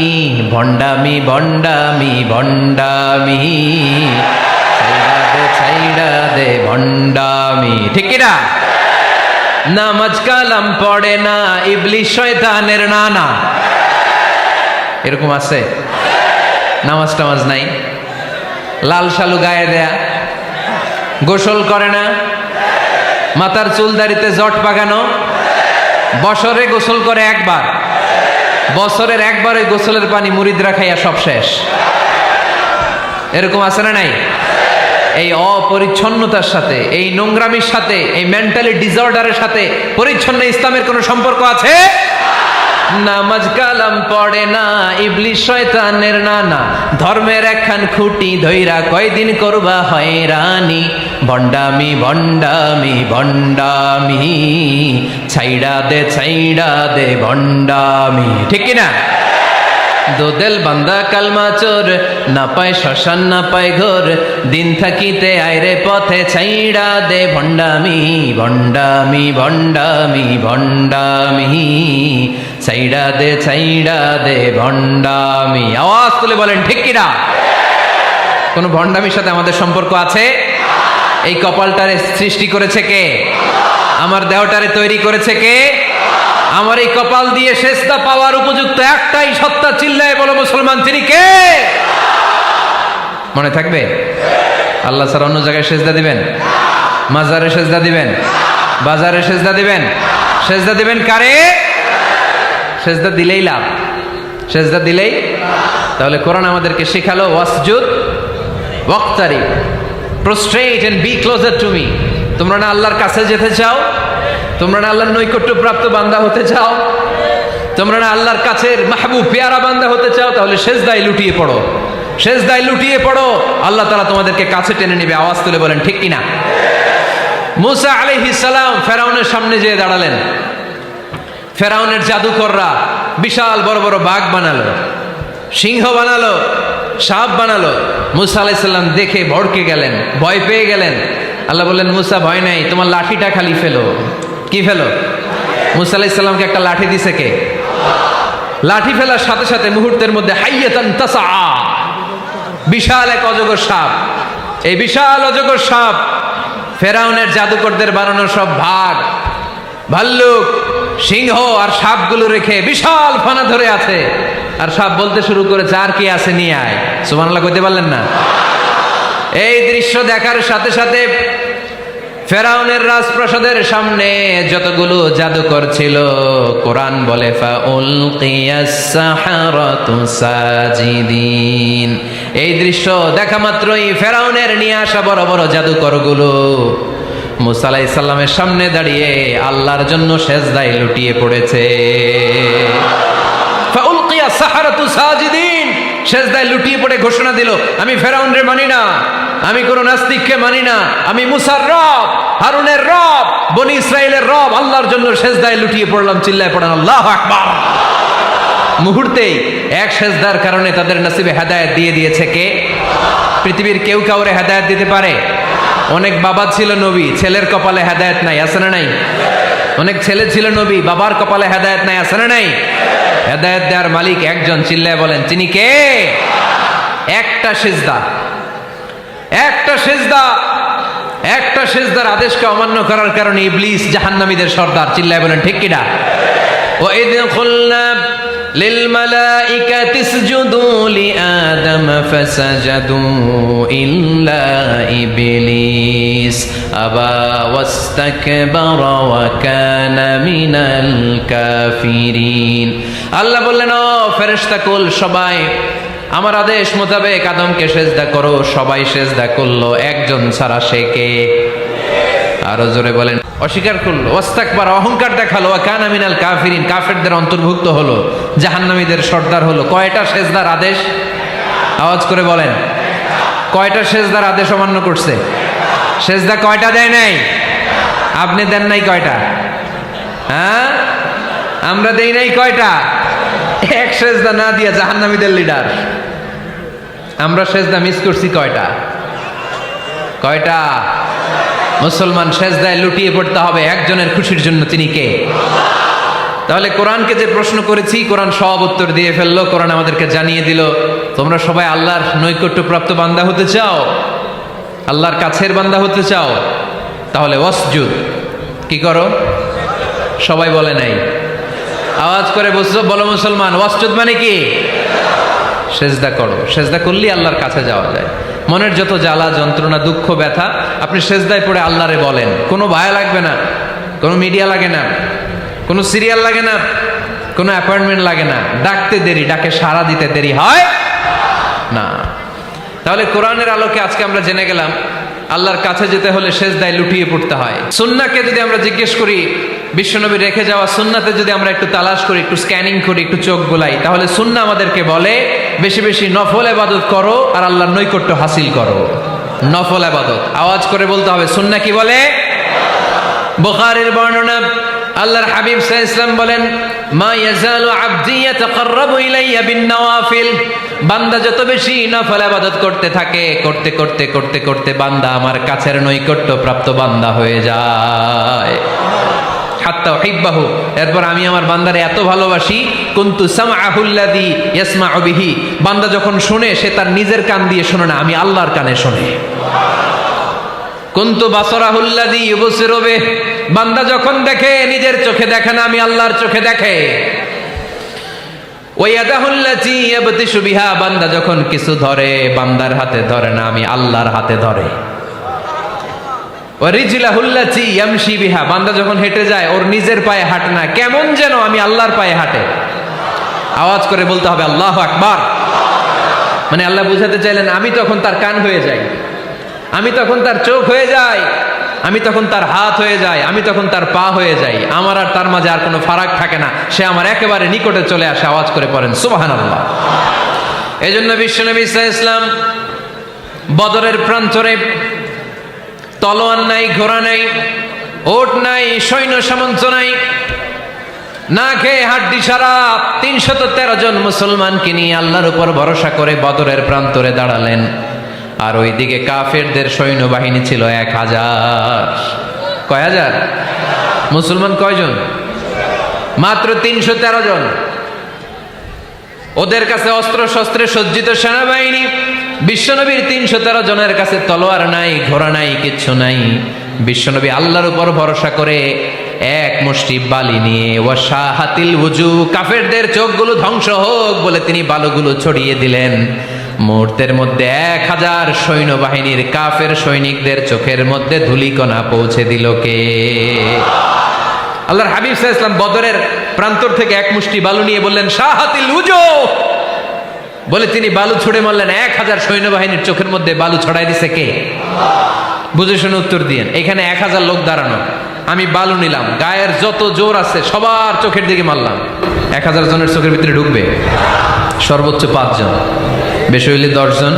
A: ভণ্ডামি ভণ্ডামি ভণ্ডামি, ছাইড়া দে ভণ্ডামি। ঠিক কিনা? নামাজ কালাম পড়ে না, ইবলিশ শয়তানের নানা। এরকম আছে? নামাজ টামাজ নাই, লাল শালু গায়ে দেয়া, গোসল করে না, মাথার চুল দাড়িতে জট পাকানো, বছরে গোসল করে একবার, বছরের একবার ওই গোসলের পানি মুরিদরা খাইয়া সব শেষ। এরকম আছে না নাই? এই অপরিচ্ছন্নতার সাথে, এই নোংরামির সাথে, এই মেন্টালি ডিসঅর্ডারের সাথে পরিচ্ছন্ন ইসলামের কোনো সম্পর্ক আছে? নামাজ কালাম পড়ে না, ইবলিস শয়তানের নানা, ধর্মের একখান খুঁটি ধইরা কয়দিন করবা হয়রানি, ভণ্ডামি ভণ্ডামি ভণ্ডামি, ছাইড়া দে ভণ্ডামি। ঠিক কিনা? দোদেল বান্দা কালমা চোর, না পায় শ্মশান না পায় ঘোর, দিন থাকিতে আইরে পথে ছাইড়া দে ভণ্ডামি ভণ্ডামি ভণ্ডামি ভণ্ডামি, ছাইড়া দে ভণ্ডামি। আওয়াজ তুলে বলেন ঠিক কিনা? কোন ভণ্ডামির সাথে আমাদের সম্পর্ক আছে? এই কপালটারে সৃষ্টি করেছে কে? আমার দেহটারে তৈরি করেছে কে? আমার এই কপাল দিয়ে সেজদা পাওয়ার উপযুক্ত একটাই সত্তা, চিল্লায় বলো মুসলমান, তিনি কে? মনে থাকবে? আল্লাহ ছাড়া অন্য জায়গায় সেজদা দিবেন? মাজারে সেজদা দিবেন? বাজারে সেজদা দিবেন? সেজদা দিবেন কারে? সেজদা দিলেই লাভ, সেজদা দিলেই। তাহলে কোরআন আমাদেরকে শেখালো ওয়াসজুদ ওয়াক্তারিব, prostrate and be closer to me. তোমরা না আল্লাহর কাছে যেতে চাও? তোমরা না আল্লাহর নৈকট্য প্রাপ্ত বান্দা হতে চাও? তোমরা না আল্লাহর কাছের মাহবুব পেয়ারা বান্দা হতে চাও? তাহলে সেজদায় লুটিয়ে পড়ো, সেজদায় লুটিয়ে পড়ো, আল্লাহ তাআলা তোমাদেরকে কাছে টেনে নেবে। আওয়াজ তুলে বলেন ঠিক কিনা? মুসা আলাইহিস সালাম ফেরাউনের সামনে যেয়ে দাঁড়ালেন। ফেরাউনের জাদুকররা বিশাল বড় বড় বাঘ বানালো, সিংহ বানালো, সাপ বানালো। মুসা আলাইহিস সালাম দেখে ভড়কে গেলেন, ভয় পেয়ে গেলেন। আল্লাহ বললেন, মুসা ভয় নাই, তোমার লাঠিটা খালি ফেলো। কি ফেলো? মুসা আলাইহিস সালামকে একটা লাঠি দিছে কে? লাঠি ফেলার সাথে সাথে মুহূর্তের মধ্যে হাইয়াতান তাসআ, বিশাল এক অজগর সাপ। এই বিশাল অজগর সাপ ফেরাউনের জাদুকরদের বানানো সব ভাগ, ভাল্লুক, সিংহ আর সাপগুলো রেখে বিশাল ফানা ধরে আছে। আর সাপ বলতে শুরু করেছে, আর কি আছে নিয়ে আয়। সুবহানাল্লাহ কইতে পারলেন না? এই দৃশ্য দেখার সাথে সাথে ফেরাউনের রাজপ্রাসাদের সামনে যতগুলো জাদুকর ছিল, কোরআন বলে ফাউলকিয়াস সাহারাতু সাজিদিন। এই দৃশ্য দেখা মাত্রই ফেরাউনের নিয়ে আসা বড় বড় জাদুকরগুলো মুসা আলাইহিস সালামের সামনে দাঁড়িয়ে আল্লাহর জন্য সেজদায় লুটিয়ে পড়েছে। ফাউলকিয়াস সাহারাতু সাজিদিন, সেজদায় লুটিয়ে পড়ে ঘোষণা দিল, আমি ফেরাউনরে মানি না, আমি কোন নাস্তিককে মানি না, আমি মুসার রব, হারুনের রব, বনি ইসরাইলের রব, আল্লাহর জন্য সেজদায় লুটিয়ে পড়লাম। চিল্লায় পড়েন আল্লাহু আকবার। মুহূর্তেই এক সেজদার কারণে তাদের নসিবে হেদায়েত দিয়ে দিয়েছে কে? পৃথিবীর কেউ কাউরে হেদায়েত দিতে পারে? অনেক বাবা ছিল নবী, ছেলের কপালে হেদায়েত নাই, আছে না নাই? অনেক ছেলে ছিল নবী, বাবার কপালে হেদায়েত নাই, আছে না নাই? হেদায়েত দেওয়ার মালিক একজন, চিল্লায় বলেন তিনি কে? একটা সিজদা, একটা সিজদা, একটা সিজদার আদেশকে অমান্য করার কারণে ইবলিস জাহান্নামীদের সর্দার। চিল্লায় বলেন ঠিক কিনা? ওয়া ইয কুলনা লিল মালাইকাতি ইসজুদু লিআদম ফাসাজাদু ইল্লা ইবলিস আবা ওয়াস্তাকবারা ওয়া কানা মিনাল কাফিরিন। আল্লাহ বললেন, ও ফেরেশতা কুল সবাই আমার আদেশ মোতাবেক আদমকে সেজদা করো। সবাই সেজদা করলো, একজন ছাড়া, সে কে? আরো জোরে বলেন। অস্বীকার করলো, ওয়াস্তাকবার, অহংকার দেখালো, ওয়া কানা মিনাল কাফিরিন, কাফেরদের অন্তর্ভুক্ত হলো, জাহান্নামীদের সর্দার হলো। কয়টা সেজদার আদেশ? আওয়াজ করে বলেন, কয়টা সেজদার আদেশ অমান্য করছে? সেজদা কয়টা দেয় নাই? আপনি দেন নাই কয়টা? হ্যাঁ, আমরা দেই নাই কয়টা? এক সেজদা না দিয়া জাহান্নামীদের লিডার। আমরা সেজদা মিস করছি কয়টা? কয়টা? মুসলমান সেজদায় লুটিয়ে পড়তে হবে একজনের খুশির জন্য, তিনি কে? তাহলে কোরআনকে যে প্রশ্ন করেছি, কোরআন সব উত্তর দিয়ে ফেললো। কোরআন আমাদেরকে জানিয়ে দিল, তোমরা সবাই আল্লাহর নৈকট্যপ্রাপ্ত বান্দা হতে চাও, আল্লাহর কাছের বান্দা হতে চাও, তাহলে ওয়াসজুদ, কি করো? সবাই বলে নাই, আওয়াজ করে বলো মুসলমান, ওয়াসজুদ মানে কি? সেজদা করো। সেজদা করলেই আল্লাহর কাছে যাওয়া যায়। মনের যত জ্বালা যন্ত্রণা দুঃখ ব্যথা আপনি সেজদায় পড়ে আল্লাহরে বলেন। কোনো ভায়া লাগবে না, কোনো মিডিয়া লাগে না, কোনো সিরিয়াল লাগে না, কোনো অ্যাপয়েন্টমেন্ট লাগে না। ডাকতে দেরি, ডাকে সাড়া দিতে দেরি হয় না। তাহলে কোরআনের আলোকে আজকে আমরা জেনে গেলাম আল্লাহর কাছে যেতে হলে সেজদায় লুটিয়ে পড়তে হয়। সুন্নাহকে যদি আমরা জিজ্ঞেস করি বিশ্বনবী রেখে যাওয়া সুন্নাতে যদি আমরা একটু তালাশ করি, একটু স্ক্যানিং করি, একটু চোখ গোলাই, তাহলে সুন্নাহ আমাদেরকে বলে বেশি বেশি নফল ইবাদত করো আর আল্লাহর নৈকট্য হাসিল করো। নফল ইবাদত আওয়াজ করে বলতে হবে। সুন্নাহ কি বলে? বুখারীর বর্ণনা, আল্লাহর হাবিব সাল্লাল্লাহু আলাইহি ওয়াসাল্লাম বলেন, মা ইয়াজালু আবদি ইয়াতাকাররাবু ইলাইয়া বিন-নওয়াফিল, বান্দা যত বেশি নফল ইবাদত করতে থাকে, করতে করতে করতে করতে বান্দা আমার কাছের নৈকট্য প্রাপ্ত বান্দা হয়ে যায়। হাত্তা উহিব্বাহু, এরপর আমি আমার বান্দারে এত ভালোবাসি, কুনতু সামআহুল্লাযী ইয়াসমাউ বিহি, বান্দা যখন শুনে সে তার নিজের কান দিয়ে শুনে না, আমি আল্লাহর কানে শুনে। কুনতু বাসারাহুল্লাযী ইউবসিরু বিহি, বান্দা যখন দেখে নিজের চোখে দেখে না, আমি আল্লাহর চোখে দেখে। ওয়ায়াদাহুল্লাতী ইয়াবতিশু বিহা, বান্দা যখন কিছু ধরে বান্দার হাতে ধরে না, আমি আল্লাহর হাতে ধরে। ওয়ারিজলাহুল্লাতী ইয়ামশি বিহা, বান্দা যখন হেঁটে যায় ওর নিজের পায়ে হাঁটে না, কেমন যেন আমি আল্লাহর পায়ে হাঁটে। আওয়াজ করে বলতে হবে আল্লাহু আকবার। মানে আল্লাহ বুঝাতে চাইলেন আমি তখন তার কান হয়ে যাই, আমি তখন তার চোখ হয়ে যাই, আমি তখন তার হাত হয়ে যাই, আমি তখন তার পা হয়ে যাই, আমার আর তার মাঝে আর কোনো ফারাক থাকে না, সে আমার একেবারে নিকটে চলে আসে। আওয়াজ করে পড়েন সুবহানাল্লাহ। এই জন্য বিশ্বনবী সাল্লাল্লাহু আলাইহি ওয়াসাল্লাম বদরের প্রান্তরে তলোয়ার নাই, ঘোড়া নাই, ওট নাই, সৈন্য সামন্ত নাই, না খেয়ে হাড্ডি সারা ৩১৩ জন মুসলমানকে নিয়ে আল্লাহর উপর ভরসা করে বদরের প্রান্তরে দাঁড়ালেন। আর ওইদিকে কাফেরদের সৈন্যবাহিনী ছিল ১,০০০। কয় হাজার? মুসলমান কয়জন? মাত্র ৩১৩ জন। ওদের কাছে অস্ত্র শস্ত্রে সজ্জিত সেনাবাহিনী, বিশ্বনবীর ৩১৩ জনের কাছে তলোয়ার নাই, ঘোড়া নাই, কিচ্ছু নাই। বিশ্বনবী আল্লাহর উপর ভরসা করে এক মুষ্টি বালি নিয়ে ওয়াশাহাতিল ওযু, কাফেরদের চোখগুলো ধ্বংস হোক বলে তিনি বালুগুলো ছড়িয়ে দিলেন। মুহূর্তের মধ্যে ১,০০০ সৈন্যবাহিনীর কাফের সৈনিকদের চোখের মধ্যে ধূলিকণা পৌঁছে দিল কে? আল্লাহর হাবিব সাল্লাল্লাহু আলাইহি ওয়াসাল্লাম বদরের প্রান্তর থেকে এক মুষ্টি বালু নিয়ে বললেন শাহাতিল ওযু, বলে তিনি বালু ছুড়ে মারলেন। ১,০০০ সৈন্যবাহিনীর চোখের মধ্যে বালু ছড়াই দিছে কে? বুঝে শুনে উত্তর দিয়েন। এখানে ১,০০০ লোক দাঁড়ানো, আমি বালু নিলাম, গায়ের যত জোর আছে সবার চোখের দিকে মারলাম। ১,০০০ জনের চোখের ভিতরে ঢুকবে? সর্বোচ্চ ৫ জন, বেশি হইলে ১০ জন,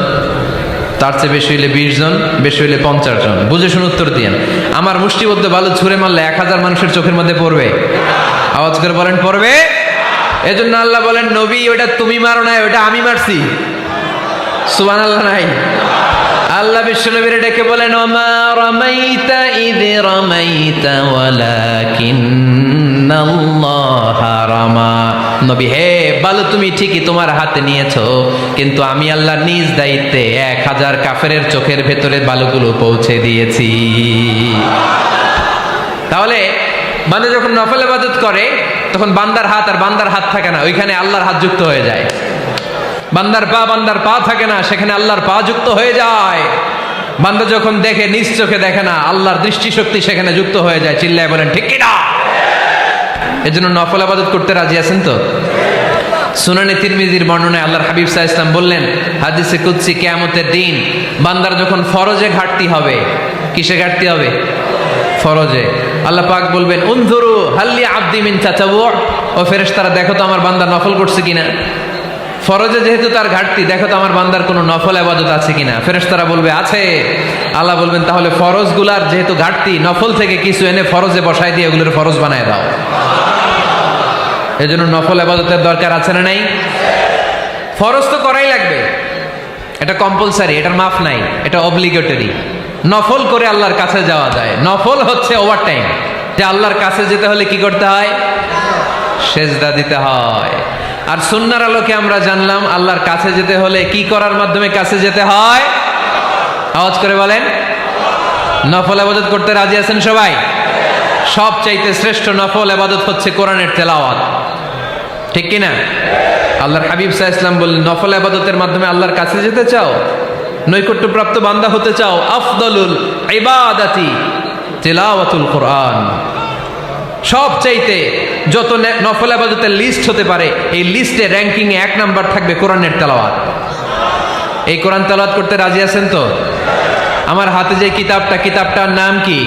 A: তার চেয়ে বেশি হইলে ২০ জন, বেশি হইলে ৫০ জন। বুঝে শুনে উত্তর দিয়েন। আমার মুষ্টিবদ্ধ বালু ছুঁড়ে মারলে ১,০০০ মানুষের চোখের মধ্যে পড়বে? আওয়াজ করে বলেন পড়বে। এজন্য আল্লাহ বলেন নবী ওটা তুমি মারো নাই, ওটা আমি মারছি। সুবহানাল্লাহ নাই? আল্লাহ বিশ্বনবীর ডেকে বলেন ওমা রামাইতা ইয রামাইতা ওয়ালাকিন্নাল্লাহা রামা। নবী হে, বালু তুমি ঠিকই তোমার হাতে নিয়েছো, কিন্তু আমি আল্লাহ নিজ দায়িত্বে ১,০০০ কাফেরের চোখের ভেতরে বালুগুলো পৌঁছে দিয়েছি। তাহলে বান্দা যখন নফল ইবাদত করে তখন বান্দার হাত আর বান্দার হাত থাকে না, ওইখানে আল্লাহর হাত যুক্ত হয়ে যায়। বান্দার পা থাকে না, সেখানে আল্লাহর পা যুক্ত হয়ে যায়। বান্দা যখন দেখে নিজ চোখে দেখে না, আল্লাহর দৃষ্টিশক্তি সেখানে যুক্ত হয়ে যায়। চিল্লায় বলেন ঠিক কিনা? এজন্য নফল ইবাদত করতে রাজি আছেন তো? সুনানে তিরমিজির বর্ণনায় আল্লাহর হাবিব সাল্লাল্লাহু আলাইহি ওয়াসাল্লাম বললেন হাদিসে কুদসি, কিয়ামতের দিন বান্দার যখন ফরজে ঘাটতি হবে, কিসে ঘাটতি হবে? ফরজে। আল্লাহ পাক বলবেন উনজুরু হাল্লি আবদি মিন তাতাওয়ু, ও ফেরেশতারা দেখো তো আমার বান্দা নফল করছে কিনা। ফরজে যেহেতু তার ঘাটতি, দেখো তো আমার বান্দার কোনো নফল ইবাদত আছে কিনা। ফেরেশতারা বলবে আছে। আল্লাহ বলবেন তাহলে ফরজগুলার যেহেতু ঘাটতি, নফল থেকে কিছু এনে ফরজে বসাই দিয়ে ওগুলোর ফরজ বানায় দাও। এজন্য নফল ইবাদতের দরকার আছে না নাই? ফরজ তো করাই লাগবে, এটা কম্পালসারি, এটার মাফ নাই, এটা অব্লিগেটরি। নফল করে আল্লাহর কাছে যাওয়া যায়। নফল হচ্ছে ওভারটাইম, যে আল্লাহর কাছে যেতে হলে কি করতে হয়? সেজদা দিতে হয়। আর সুন্নাহর আলোকে আমরা জানলাম আল্লাহর কাছে যেতে হলে কি করার মাধ্যমে কাছে যেতে হয়? আওয়াজ করে বলেন নফল ইবাদত করতে রাজি আছেন সবাই? সবচাইতে শ্রেষ্ঠ নফল ইবাদত হচ্ছে কোরআনের তেলাওয়াত, ঠিক কি না? আল্লাহর হাবিব সাল্লাল্লাহু আলাইহি ওয়াসাল্লাম বললেন নফল ইবাদতের মাধ্যমে আল্লাহর কাছে যেতে চাও, নৈকট্যপ্রাপ্ত বান্দা হতে চাও, আফদলুল ইবাদাতি তিলাওয়াতুল কোরআন। সবচাইতে যত নফল ইবাদতের লিস্ট হতে পারে, এই লিস্টে র্যাঙ্কিং এ ১ নাম্বার থাকবে কোরআনের তেলাওয়াত। এই কোরআন তেলাওয়াত করতে রাজি আছেন তো? আমার হাতে যে কিতাবটার নাম কি?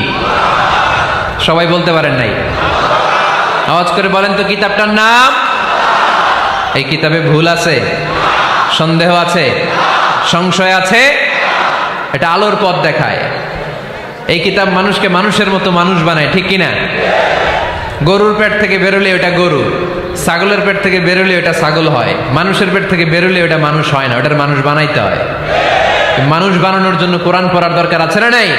A: সবাই বলতে পারেন নাই? আওয়াজ করে বলেন তো কিতাবটার নাম। এই কিতাবে ভুল আছে, সন্দেহ আছে, সংশয় আছে? এটা আলোর পথ দেখায়। এই কিতাব মানুষকে মানুষের মতো মানুষ বানায়, ঠিক কিনা? গরুর পেট থেকে বেরোলে ওটা গরু, ছাগলের পেট থেকে বেরোলে ওটা ছাগল হয়, মানুষের পেট থেকে বেরোলে ওটা মানুষ হয় না, ওটার মানুষ বানাইতে হয়। মানুষ বানানোর জন্য কোরআন পড়ার দরকার আছে না নাই?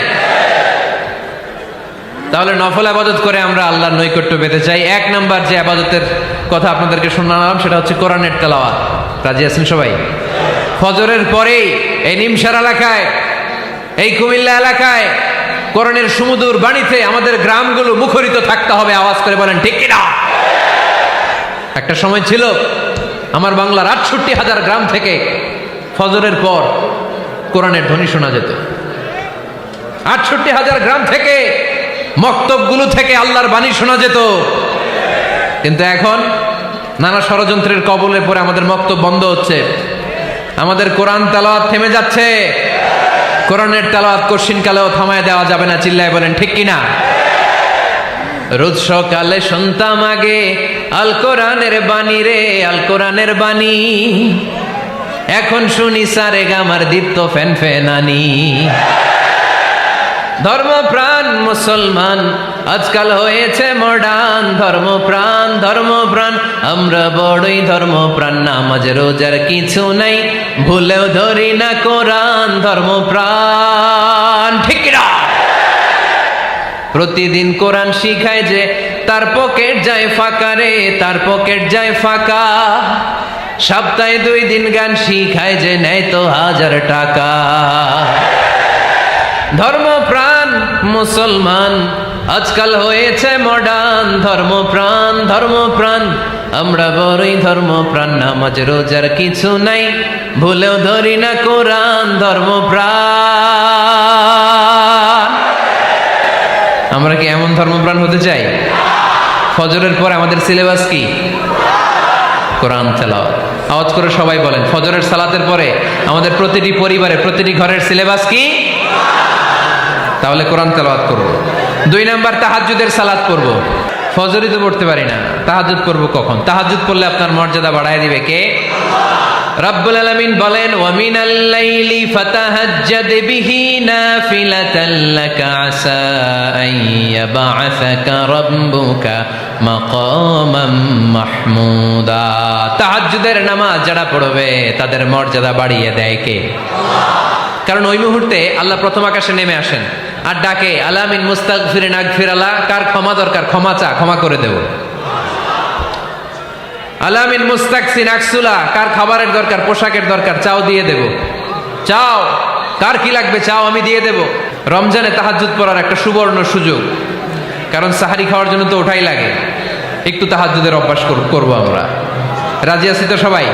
A: তাহলে নফল আবাদত করে আমরা আল্লাহর নৈকট্য পেতে চাই। এক নাম্বার যে আবাদতের কথা আপনাদেরকে শোনালাম সেটা হচ্ছে কোরআনের তেলাওয়াত। রাজি আছেন সবাই? ফজরের পরেই এই নিমসার এলাকায়, এই কুমিল্লা এলাকায় কোরআনের সুমধুর বাণীতে আমাদের গ্রামগুলো মুখরিত থাকতে হবে। আওয়াজ করে বলেন ঠিক কিনা? একটা সময় ছিল আমার বাংলার ৬৮,০০০ গ্রাম থেকে ফজরের পর কোরআনের ধ্বনি শোনা যেত। ৬৮,০০০ গ্রাম থেকে মক্তবগুলো থেকে আল্লাহর বাণী শোনা যেত। কিন্তু এখন নানা ষড়যন্ত্রের কবলে পড়ে আমাদের মক্তব বন্ধ হচ্ছে, আমাদের কোরআন তেলাওয়াত থেমে যাচ্ছে। কোরআনের তেলাওয়াত কশিনকালেও থামায় দেওয়া যাবে না। চিল্লায় বলেন ঠিক কিনা? রোজ সকালে শুনতাম আগে আল কোরআনের বাণী রে, আল কোরআনের বাণী। এখন শুনি সারে গামার দীপ্ত ফ্যান ফ্যানানি। ধর্মপ্রাণ মুসলমান আজকাল হয়েছে মডার্ন। ধর্মপ্রাণ ধর্মপ্রাণ আমরা বড়ই ধর্মপ্রাণ। নামাজ রোজার কিছু নাই, ভুলেও ধরি না কোরআন। ধর্মপ্রাণ ঠিক না? প্রতিদিন কোরআন শিখায় যে তার পকেট যায় ফাঁকা রে, তার পকেট যায় ফাঁকা। সপ্তাহে 2 দিন গান শিখায় যে নেয় তো 1000 টাকা। ধর্মপ্রাণ মুসলমান আজকাল হয়েছে মডার্ন। ধর্মপ্রাণ ধর্মপ্রাণ আমরা বড়ই ধর্মপ্রাণ। নামাজ রোজার কিছু নাই, ভুলেও ধরি না কোরআন। ধর্মপ্রাণ। আমরা কি এমন ধর্মপ্রাণ হতে চাই? ফজরের পর আমাদের সিলেবাস কি? কোরআন তেলাওয়াত। আওয়াজ করে সবাই বলেন, ফজরের সালাতের পরে আমাদের প্রতিটি পরিবারে, প্রতিটি ঘরের সিলেবাস কি? তাহলে কোরআন তেলাওয়াত করব। 2 নাম্বার তাহাজ্জুদের সালাত পড়ব। ফজরই তো পড়তে পারি না, তাহাজ্জুদ পড়ব কখন? তাহাজ্জুদ পড়লে আপনার মর্যাদা বাড়ায় দিবে কে? রব্বুল আলামিন বলেন, ওয়া মিনাল লাইলি ফাতাহাজ্জাদ বিহি নাফিলাতান লাকা আসা আন ইয়াবআসাকা রাব্বুকা মাকামাম মাহমুদা। তাহাজ্জুদের নামাজ যারা পড়বে তাদের মর্যাদা বাড়িয়ে দেয় কে? কারণ ওই মুহূর্তে আল্লাহ প্রথম আকাশে নেমে আসেন আর ডাকে, আলা মিন মুস্তাগফিরিন আগফিরাল্লাহ। কার ক্ষমা দরকার? ক্ষমা চা, ক্ষমা করে দেব। আলা মিন মুস্তাকসিন আকসুলা। কার খাবারের দরকার? পোশাকের দরকার? চাও, দিয়ে দেব। চাও, কার কি লাগবে? চাও, আমি দিয়ে দেব। রমজানে তাহাজ্জুদ পড়ার একটা সুবর্ণ সুযোগ, কারণ সাহারি খাওয়ার জন্য তো ওঠাই লাগে। একটু তাহাজ্জুদের অভ্যাস করব আমরা। রাজি আছি তো সবাই?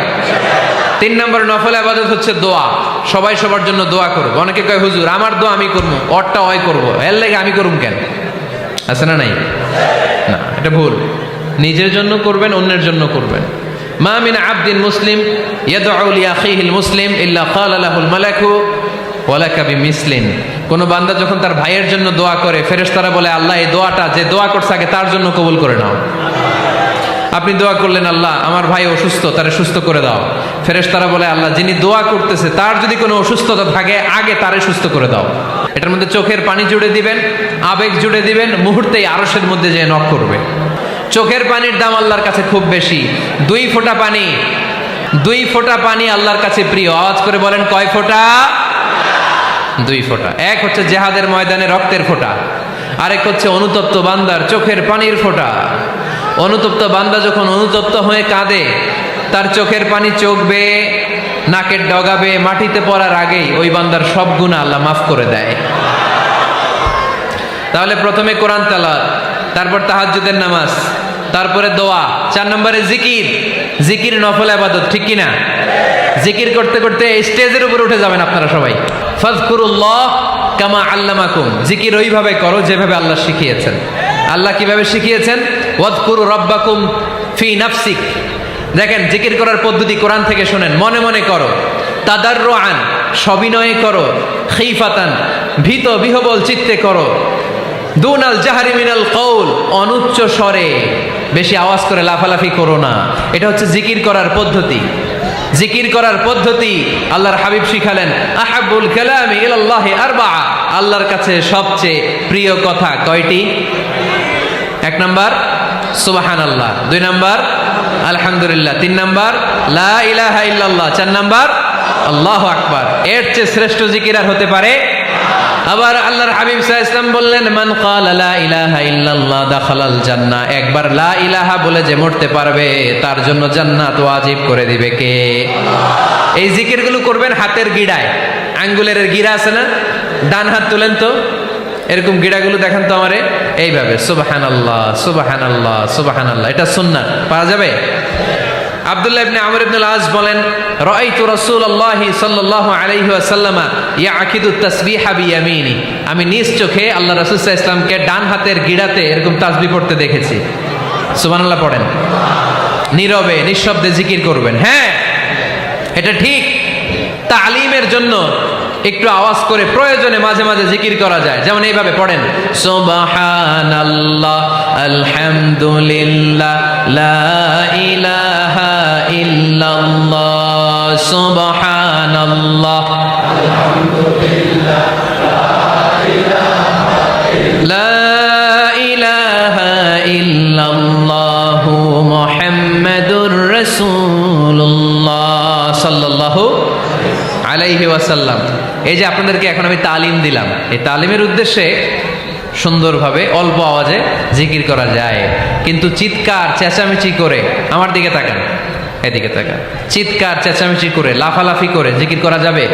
A: 3 নম্বর নফল ইবাদত হচ্ছে দোয়া। সবাই সবার জন্য দোয়া করব। অনেকে কয়, হুজুর আমার দোয়া আমি করবো, ওরটা ওই করবো, এর লাগে আমি করুম কেন? আছে না নাই? না, এটা ভুল। নিজের জন্য করবেন, অন্যের জন্য করবেন। মা মিন আবদিন মুসলিম ইয়াদউ লিআখিহিল মুসলিম ইল্লা ক্বালা লাহুল মালাকু ওয়ালাকা বিমিসলিন। কোন বান্দা যখন তার ভাইয়ের জন্য দোয়া করে, ফেরেশতারা বলে, আল্লাহ এই দোয়াটা যে দোয়া করছে আগে তার জন্য কবুল করে নাও। আপনি দোয়া করলেন, আল্লাহ আমার ভাই অসুস্থ, তারে সুস্থ করে দাও। ফেরেশতারা বলে, আল্লাহ যিনি দোয়া করতেছে তার যদি কোনো অসুস্থতা থাকে আগে তারে সুস্থ করে দাও। এটার মধ্যে চোখের পানি জুড়ে দিবেন, আবেগ জুড়ে দিবেন, মুহূর্তেই আরশের মধ্যে যে নক করবে। চোখের পানির দাম আল্লাহর কাছে খুব বেশি। 2 ফোঁটা পানি, 2 ফোঁটা পানি আল্লাহর কাছে প্রিয়। আওয়াজ করে বলেন, কয় ফোঁটা? 2 ফোঁটা। এক হচ্ছে জিহাদের ময়দানে রক্তের ফোঁটা, আরেক হচ্ছে অনুতপ্ত বান্দার চোখের পানির ফোঁটা। অনুতপ্ত বান্দা যখন অনুতপ্ত হয়ে কাঁদে, তার চোখের পানি চোখ বেয়ে নাকের ডগাবে মাটিতে পড়ার আগেই ওই বান্দার সব গুনাহ আল্লাহ মাফ করে দেয়। তাহলে প্রথমে কোরআন তেলাওয়াত, তারপর তাহাজ্জুদের নামাজ, তারপরে দোয়া। 4 নম্বরে জিকির। জিকির নফল ইবাদত, ঠিক কিনা? জিকির করতে করতে স্টেজের উপরে উঠে যাবেন আপনারা সবাই। ফাযকুরুল্লাহ কামা আল্লামাকুম। জিকির ওইভাবে করো যেভাবে আল্লাহ শিখিয়েছেন। আল্লাহ কিভাবে শিখিয়েছেন? ওয়াযকুরু রাব্বাকুম ফি নাফসিক। দেখেন, জিকির করার পদ্ধতি কোরআন থেকে শোনেন। মনে মনে করো, তাদাররুআন সবিনয়ে করো, খিফাতান ভীত বিহবল চিত্তে করো, দুনাল জাহরি মিনাল কওল, অনুচ্চ স্বরে, বেশি আওয়াজ করে লাফালাফি করো না। এটা হচ্ছে জিকির করার পদ্ধতি। জিকির করার পদ্ধতি আল্লাহর হাবিব শিখালেন, আহাব্বুল কালামি ইলাল্লাহি আরবাআ, আল্লাহর কাছে সবচেয়ে প্রিয় কথা কয়টি? 1 নাম্বার সুবহানাল্লাহ, 2 নাম্বার আলহামদুলিল্লাহ, 3 নাম্বার লা ইলাহা ইল্লাল্লাহ, 4 নাম্বার আল্লাহু আকবার। এর চেয়ে শ্রেষ্ঠ জিকির আর হতে পারে? আবার আল্লাহর হাবিব সাল্লাল্লাহু আলাইহি ওয়াসাল্লাম বললেন, মান ক্বালা লা ইলাহা ইল্লাল্লাহ দাখালাল জান্নাহ, একবার লা ইলাহা বলে যে মরতে পারবে তার জন্য জান্নাত ওয়াজিব করে দিবে কে? এই জিকিরগুলো করবেন হাতের গিড়ায়, আঙ্গুলের গিড়া আছে না, ডান হাত তুলেন তো, এরকম গিড়াগুলো দেখেন তো আমারে, এইভাবে সুবহানাল্লাহ সুবহানাল্লাহ সুবহানাল্লাহ, এটা সুন্নাত, পাওয়া যাবে? আব্দুল্লাহ ইবনে আমর ইবনে আল-আস বলেন, রাআইতু রাসূলুল্লাহি সাল্লাল্লাহু আলাইহি ওয়াসাল্লাম ইয়াকিদু তাসবিহা বিয়ামিনি, আমি নিজ চোখে আল্লাহ রাসূল সাল্লাল্লাহু আলাইহি ওয়াসাল্লামকে ডান হাতের গিড়াতে এরকম তাসবিহ পড়তে দেখেছি। সুবহানাল্লাহ পড়েন, নীরবে নিঃশব্দে জিকির করবেন। হ্যাঁ, এটা ঠিক। তালিমের জন্য একটু আওয়াজ করে প্রয়োজনে মাঝে মাঝে জিকির করা যায়, যেমন এইভাবে পড়েন, সুবহানাল্লাহ আলহামদুলিল্লাহ লা ইলাহা ইল্লাল্লাহ, সুবহানাল্লাহ আলহামদুলিল্লাহ লা ইলাহা ইল্লাল্লাহ মুহাম্মাদুর রাসূলুল্লাহ সাল্লাল্লাহু আলাইহি ওয়াসাল্লাম। এই যে আপনাদেরকে এখন আমি তালিম দিলাম, এই তালিমের উদ্দেশ্যে সুন্দরভাবে অল্প আওয়াজে জিকির করা যায়, কিন্তু চিৎকার চেঁচামেচি করে, আমার দিকে তাকান, এদিকে তাকান, চিৎকার চেঁচামেচি করে লাফালাফি করে জিকির করা যাবে?